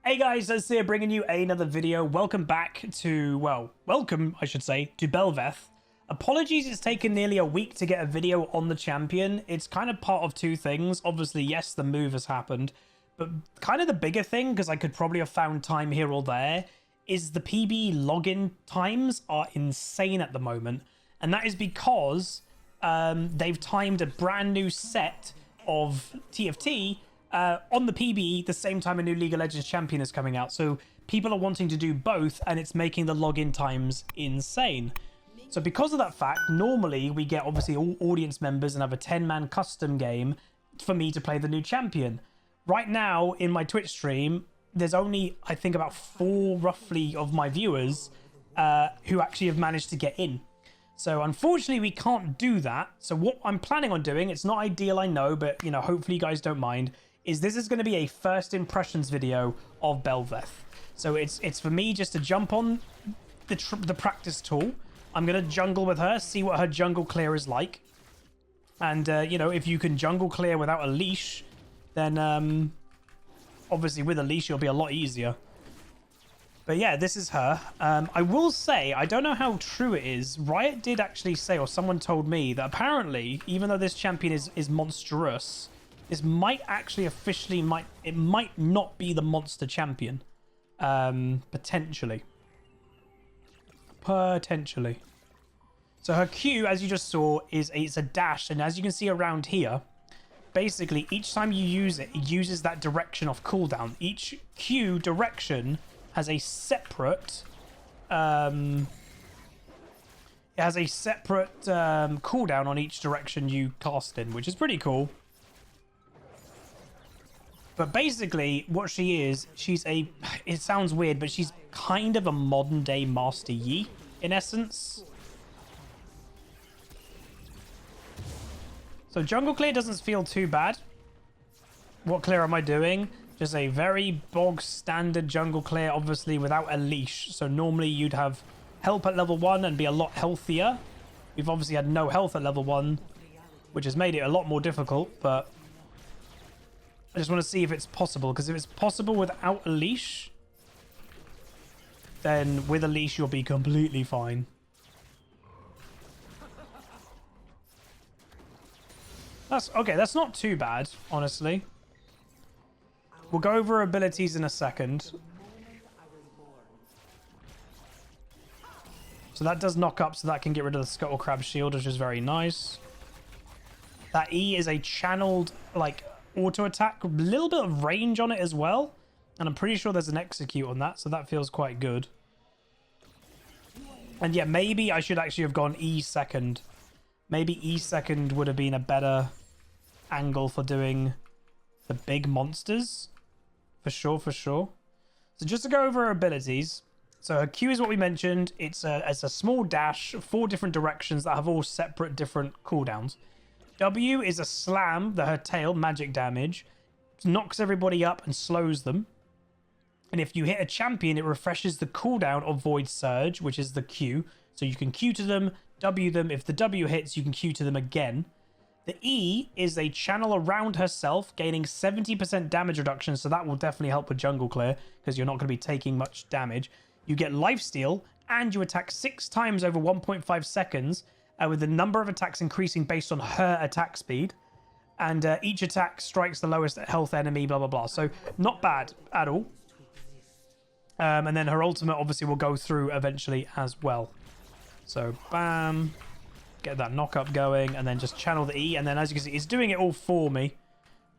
Hey guys, it's here bringing you another video. Welcome back to, welcome, I should say, to Bel'Veth. Apologies, it's taken nearly a week to get a video on the champion. It's kind of part of two things. Obviously, yes, the move has happened, but kind of the bigger thing, because I could probably have found time here or there, is the PB login times are insane at the moment. And that is because they've timed a brand new set of TFT on the PBE the same time a new League of Legends champion is coming out. So people are wanting to do both, and it's making the login times insane. So because of that fact, normally we get obviously all audience members and have a 10-man custom game for me to play the new champion. Right now in my Twitch stream, there's only, I think, about 4 roughly of my viewers who actually have managed to get in. So unfortunately we can't do that. So what I'm planning on doing, it's not ideal, I know, but you know, hopefully you guys don't mind, is this is going to be a first impressions video of Bel'Veth. So it's for me just to jump on the practice tool. I'm going to jungle with her, see what her jungle clear is like. And, you know, if you can jungle clear without a leash, then obviously with a leash it'll be a lot easier. But yeah, this is her. I will say, I don't know how true it is. Riot did actually say, or someone told me, that apparently, even though this champion is monstrous, this might actually officially might not be the monster champion. Potentially. So her Q, as you just saw, it's a dash, and as you can see around here, basically each time you use it, it uses that direction off cooldown. Each Q direction has a separate cooldown on each direction you cast in, which is pretty cool. But basically, what she is, it sounds weird, but she's kind of a modern day Master Yi, in essence. So jungle clear doesn't feel too bad. What clear am I doing? Just a very bog standard jungle clear, obviously without a leash. So normally you'd have help at level 1 and be a lot healthier. We've obviously had no health at level 1, which has made it a lot more difficult, but I just want to see if it's possible, because if it's possible without a leash, then with a leash you'll be completely fine. That's not too bad, honestly. We'll go over her abilities in a second. So that does knock up, so that can get rid of the Scuttle Crab shield, which is very nice. That E is a channeled, like, auto attack, a little bit of range on it as well, and I'm pretty sure there's an execute on that, so that feels quite good. And yeah, maybe I should actually have gone E second. Maybe E second would have been a better angle for doing the big monsters, for sure. So just to go over her abilities, so her Q is what we mentioned. It's a small dash, 4 different directions that have all separate different cooldowns. W is a slam, her tail, magic damage, knocks everybody up and slows them. And if you hit a champion, it refreshes the cooldown of Void Surge, which is the Q. So you can Q to them, W them. If the W hits, you can Q to them again. The E is a channel around herself, gaining 70% damage reduction. So that will definitely help with jungle clear, because you're not going to be taking much damage. You get lifesteal, and you attack 6 times over 1.5 seconds. With the number of attacks increasing based on her attack speed. And each attack strikes the lowest health enemy, blah, blah, blah. So not bad at all. And then her ultimate obviously will go through eventually as well. So bam. Get that knock up going, and then just channel the E. And then as you can see, it's doing it all for me,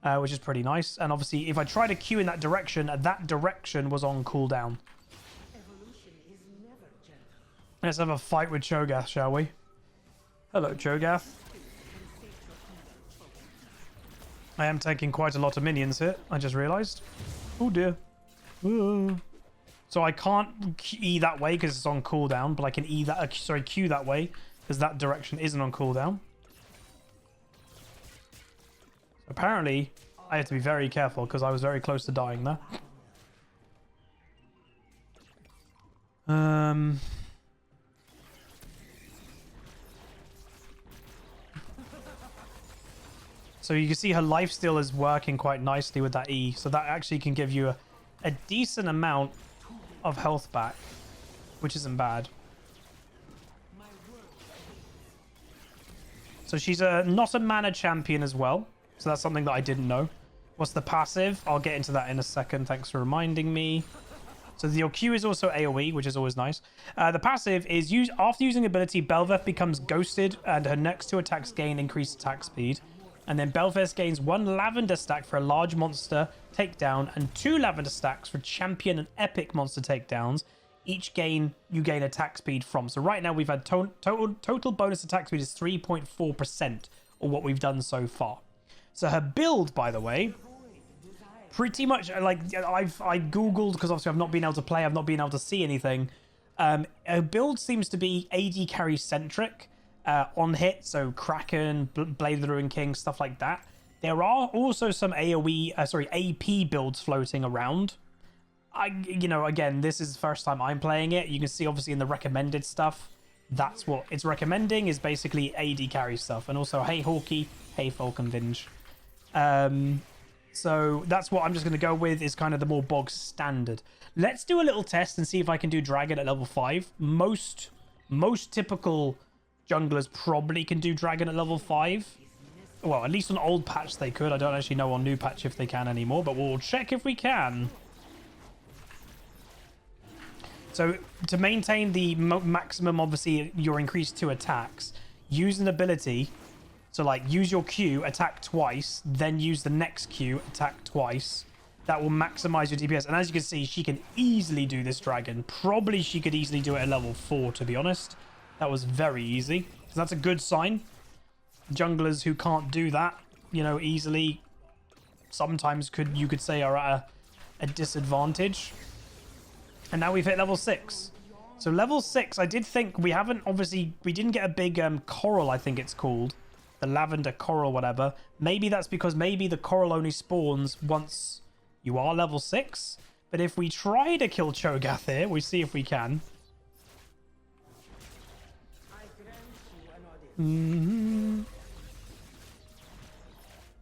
which is pretty nice. And obviously, if I try to Q in that direction was on cooldown. Let's have a fight with Cho'Gath, shall we? Hello, Cho'Gath. I am taking quite a lot of minions here, I just realised. Oh dear. So I can't E that way because it's on cooldown, but I can Q that way because that direction isn't on cooldown. Apparently, I have to be very careful because I was very close to dying there. So you can see her lifesteal is working quite nicely with that E. So that actually can give you a decent amount of health back, which isn't bad. So she's not a mana champion as well. So that's something that I didn't know. What's the passive? I'll get into that in a second. Thanks for reminding me. So your Q is also AoE, which is always nice. The passive is after using ability, Bel'Veth becomes ghosted and her next 2 attacks gain increased attack speed. And then Bel'Veth gains 1 lavender stack for a large monster takedown and 2 lavender stacks for champion and epic monster takedowns. Each you gain attack speed from. So right now we've had total bonus attack speed is 3.4% of what we've done so far. So her build, by the way, pretty much like I googled, because obviously I've not been able to play, I've not been able to see anything. Her build seems to be AD carry centric on hit, so Kraken, Blade of the Ruined King, stuff like that. There are also some AP builds floating around. Again, this is the first time I'm playing it. You can see obviously in the recommended stuff, that's what it's recommending is basically AD carry stuff. And also, hey Hawkeye, hey Falconvinge. So that's what I'm just going to go with, is kind of the more bog standard. Let's do a little test and see if I can do Dragon at level 5. Most typical junglers probably can do Dragon at level 5. Well, at least on old patch they could. I don't actually know on new patch if they can anymore, but we'll check if we can. So to maintain the maximum, obviously, your increase 2 attacks, use an ability. So like use your Q, attack twice, then use the next Q, attack twice. That will maximize your DPS. And as you can see, she can easily do this dragon. Probably she could easily do it at level 4, to be honest. That was very easy. So that's a good sign. Junglers who can't do that, easily, sometimes you could say are at a disadvantage. And now we've hit level 6. So level 6, I did think we didn't get a big coral, I think it's called. The lavender coral, whatever. Maybe that's because the coral only spawns once you are level 6. But if we try to kill Cho'Gath here, we see if we can.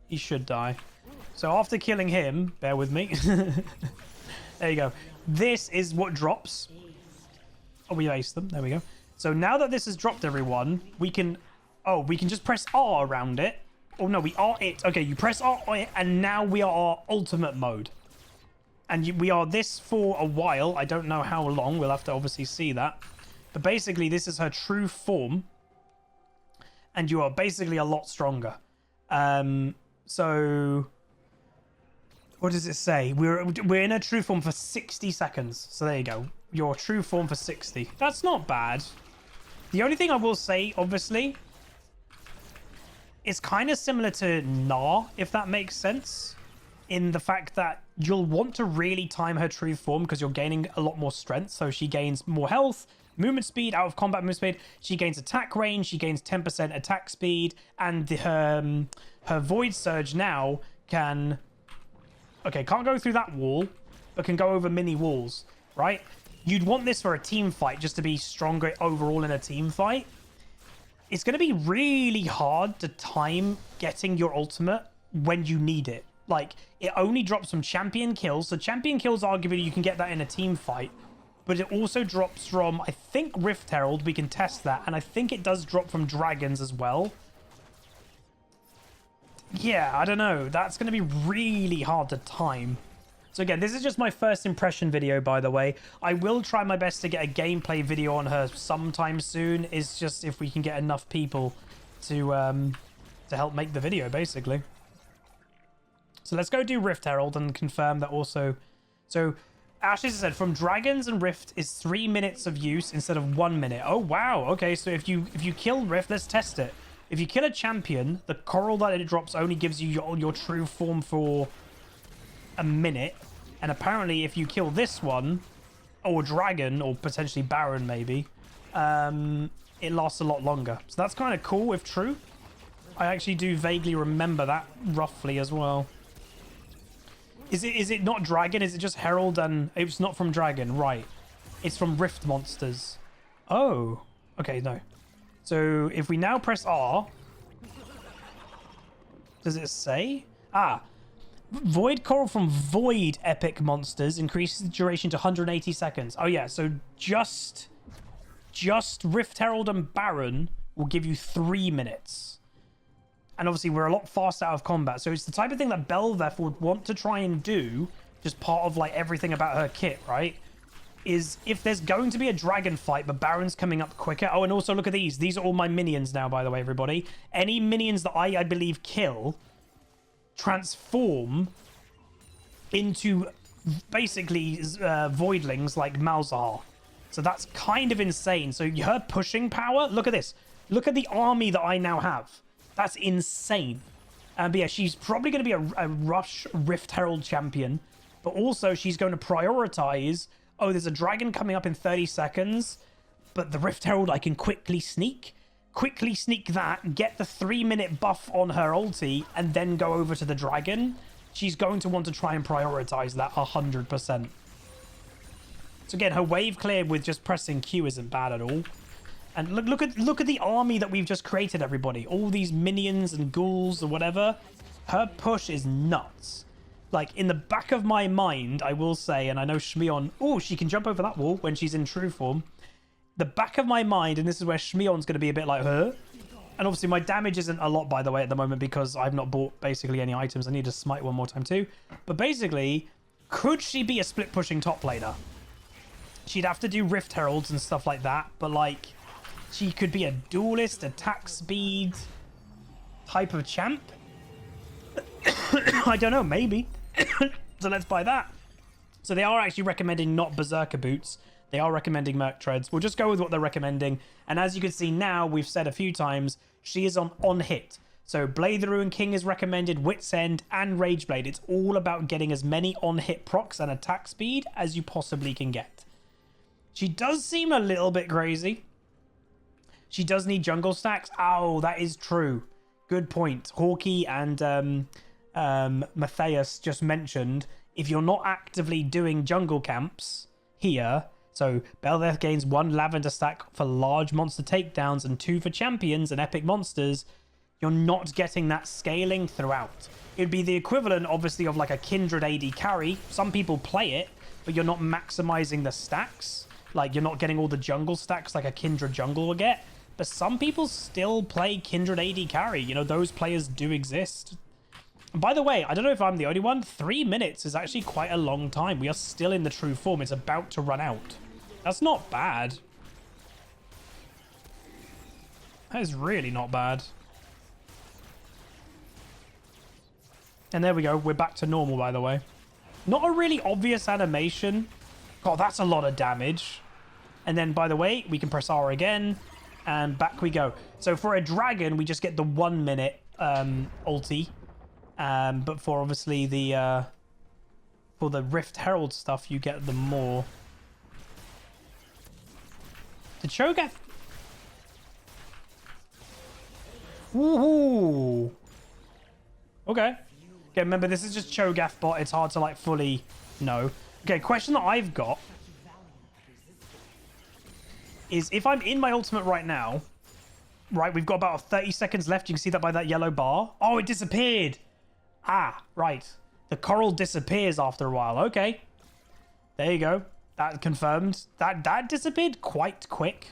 He should die. So after killing him, bear with me. There you go. This is what drops. Oh, we aced them. There we go. So now that this has dropped, everyone, we can just press R around it. Oh no, we are it. Okay, you press R on it, and now we are our ultimate mode. And we are this for a while. I don't know how long. We'll have to obviously see that. But basically, this is her true form. And you are basically a lot stronger. So what does it say? We're in a true form for 60 seconds. So there you go. Your true form for 60. That's not bad. The only thing I will say, obviously, it's kind of similar to Gnar, if that makes sense, in the fact that you'll want to really time her true form because you're gaining a lot more strength. So she gains more health, movement speed, out of combat movement speed. She gains attack range. She gains 10% attack speed. And her Void Surge now can... Okay, can't go through that wall, but can go over mini walls, right? You'd want this for a team fight, just to be stronger overall in a team fight. It's going to be really hard to time getting your ultimate when you need it. Like, it only drops from champion kills. So champion kills, arguably, you can get that in a team fight. But it also drops from, I think, Rift Herald. We can test that. And I think it does drop from dragons as well. Yeah, I don't know. That's going to be really hard to time. So again, this is just my first impression video, by the way. I will try my best to get a gameplay video on her sometime soon. It's just if we can get enough people to help make the video, basically. So let's go do Rift Herald and confirm that also. So Ashes has said, from dragons and Rift is 3 minutes of use instead of 1 minute. Oh, wow. Okay, so if you kill Rift, let's test it. If you kill a champion, the coral that it drops only gives you your true form for a minute. And apparently if you kill this one, or dragon, or potentially baron maybe, it lasts a lot longer. So that's kind of cool if true. I actually do vaguely remember that roughly as well. Is it not dragon? Is it just herald? And it's not from dragon, right? It's from rift monsters. Oh, okay, no. So if we now press R, does it say? Ah, Void Coral from Void epic monsters increases the duration to 180 seconds. Oh yeah, so just Rift Herald and Baron will give you 3 minutes. And obviously we're a lot faster out of combat. So it's the type of thing that Bel'Veth would want to try and do, just part of like everything about her kit, right? Is if there's going to be a dragon fight, but Baron's coming up quicker. Oh, and also look at these. These are all my minions now, by the way, everybody. Any minions that I believe kill transform into basically voidlings like Malzahar. So that's kind of insane. So her pushing power, look at this. Look at the army that I now have. That's insane. But yeah, she's probably going to be a Rush Rift Herald champion. But also she's going to prioritize... Oh, there's a dragon coming up in 30 seconds, but the Rift Herald I can quickly sneak that, get the 3-minute buff on her ulti, and then go over to the dragon. She's going to want to try and prioritize that 100%. So again, her wave clear with just pressing Q isn't bad at all. And look at the army that we've just created, everybody. All these minions and ghouls or whatever. Her push is nuts. Like, in the back of my mind, I will say, and I know Shmion... Oh, she can jump over that wall when she's in true form. The back of my mind, and this is where Shmion's going to be a bit like her. And obviously, my damage isn't a lot, by the way, at the moment, because I've not bought basically any items. I need to smite one more time, too. But basically, could she be a split-pushing top laner? She'd have to do Rift Heralds and stuff like that. But, like, she could be a duelist, attack speed type of champ. I don't know, maybe. So let's buy that. So they are actually recommending not Berserker boots. They are recommending Merc treads. We'll just go with what they're recommending. And as you can see now, we've said a few times, she is on hit. So Blade the Ruin King is recommended, Wit's End, and Rageblade. It's all about getting as many on-hit procs and attack speed as you possibly can get. She does seem a little bit crazy. She does need jungle stacks. Oh, that is true. Good point. Hawkeye and Matthias just mentioned, if you're not actively doing jungle camps here, so Bel'Veth gains 1 lavender stack for large monster takedowns and 2 for champions and epic monsters, you're not getting that scaling throughout. It'd be the equivalent, obviously, of like a Kindred AD carry. Some people play it, but you're not maximizing the stacks. Like, you're not getting all the jungle stacks like a Kindred jungle will get. But some people still play Kindred AD carry. You know, those players do exist. And by the way, I don't know if I'm the only one. 3 minutes is actually quite a long time. We are still in the true form. It's about to run out. That's not bad. That is really not bad. And there we go. We're back to normal, by the way. Not a really obvious animation. God, that's a lot of damage. And then, by the way, we can press R again. And back we go. So for a dragon, we just get the 1 minute ulti. But for obviously the for the Rift Herald stuff, you get the more. The Cho'Gath. Woohoo! Okay. Okay, remember this is just Cho'Gath bot. It's hard to like fully know. Okay, question that I've got is if I'm in my ultimate right now, right, we've got about 30 seconds left. You can see that by that yellow bar. Oh, it disappeared. Ah, right. The coral disappears after a while. Okay. There you go. That confirmed. That disappeared quite quick.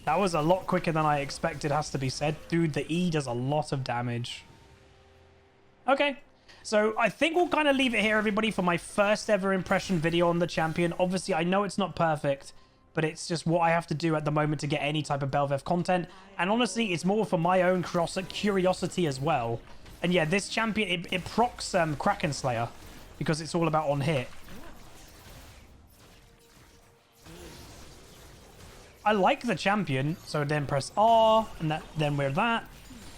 That was a lot quicker than I expected, has to be said. Dude, the E does a lot of damage. Okay. So I think we'll kind of leave it here, everybody, for my first ever impression video on the champion. Obviously, I know it's not perfect, but it's just what I have to do at the moment to get any type of Bel'Veth content. And honestly, it's more for my own curiosity as well. And yeah, this champion, it procs Kraken Slayer because it's all about on hit. I like the champion, so then press R, and then we're that.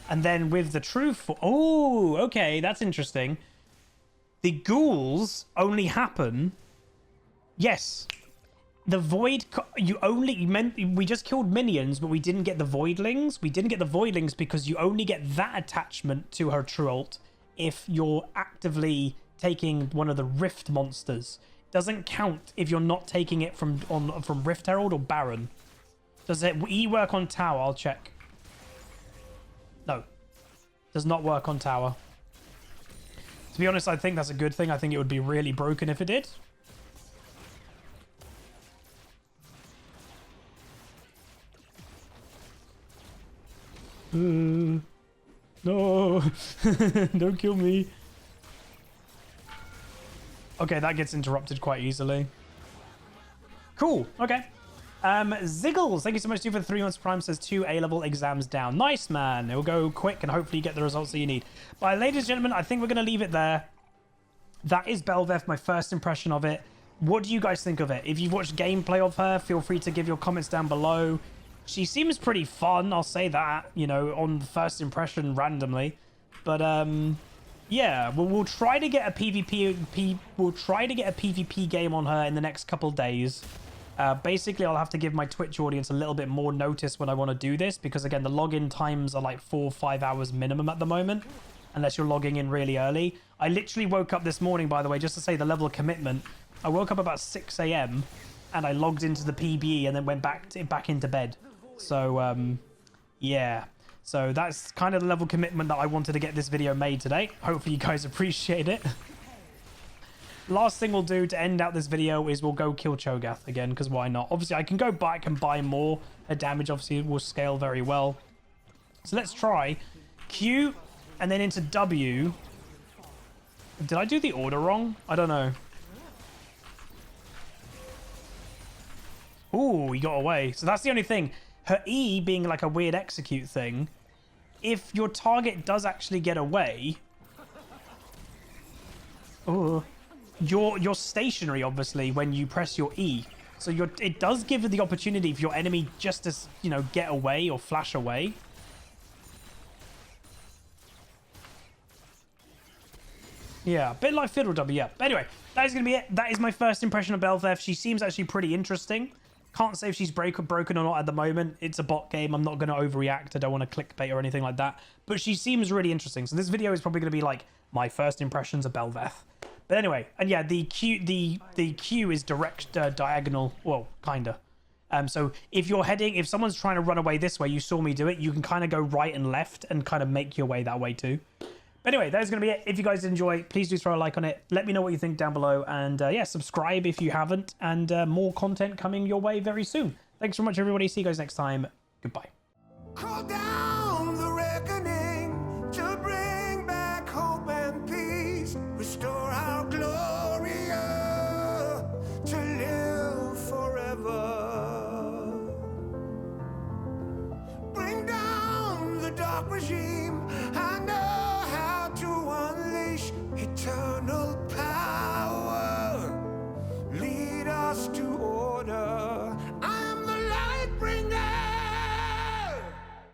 And then with the truth, oh, okay, that's interesting. The ghouls only happen. Yes, the void. We just killed minions, but we didn't get the voidlings. We didn't get the voidlings because you only get that attachment to her true ult if you're actively taking one of the Rift monsters. It doesn't count if you're not taking it from Rift Herald or Baron. Does it E work on tower? I'll check. No. Does not work on tower. To be honest, I think that's a good thing. I think it would be really broken if it did. No. Don't kill me. Okay, that gets interrupted quite easily. Cool. Okay. Ziggles, thank you so much for the 3 months Prime. Says 2 A-level exams down. Nice, man. It'll go quick and hopefully you get the results that you need. But ladies and gentlemen, I think we're going to leave it there. That is Bel'Veth, my first impression of it. What do you guys think of it? If you've watched gameplay of her, feel free to give your comments down below. She seems pretty fun, I'll say that, you know, on the first impression randomly. But, yeah, we'll try to get a PvP game on her in the next couple days. Basically, I'll have to give my Twitch audience a little bit more notice when I want to do this, because again, the login times are like 4 or 5 hours minimum at the moment, unless you're logging in really early. I literally woke up this morning, by the way, just to say the level of commitment. I woke up about 6 a.m. and I logged into the PBE and then went back into bed. So, yeah. So that's kind of the level of commitment that I wanted to get this video made today. Hopefully you guys appreciate it. Last thing we'll do to end out this video is we'll go kill Cho'Gath again, because why not? Obviously, I can go back and buy more. Her damage, obviously, will scale very well. So let's try Q and then into W. Did I do the order wrong? I don't know. Ooh, he got away. So that's the only thing. Her E being like a weird execute thing. If your target does actually get away... Oh... You're stationary, obviously, when you press your E. So it does give you the opportunity for your enemy just to, you know, get away or flash away. Yeah, a bit like Fiddle W, yeah. But anyway, that is going to be it. That is my first impression of Bel'Veth. She seems actually pretty interesting. Can't say if she's broken or not at the moment. It's a bot game. I'm not going to overreact. I don't want to clickbait or anything like that. But she seems really interesting. So this video is probably going to be like my first impressions of Bel'Veth. But anyway, and yeah, the Q is direct diagonal. Well, kinda. So if someone's trying to run away this way, you saw me do it. You can kind of go right and left and kind of make your way that way too. But anyway, that is going to be it. If you guys enjoy, please do throw a like on it. Let me know what you think down below. And yeah, subscribe if you haven't. And more content coming your way very soon. Thanks so much, everybody. See you guys next time. Goodbye. Call down the reckoning to bring back hope and peace. Restore our Gloria to live forever. Bring down the dark regime. I know how to unleash eternal power. Lead us to order.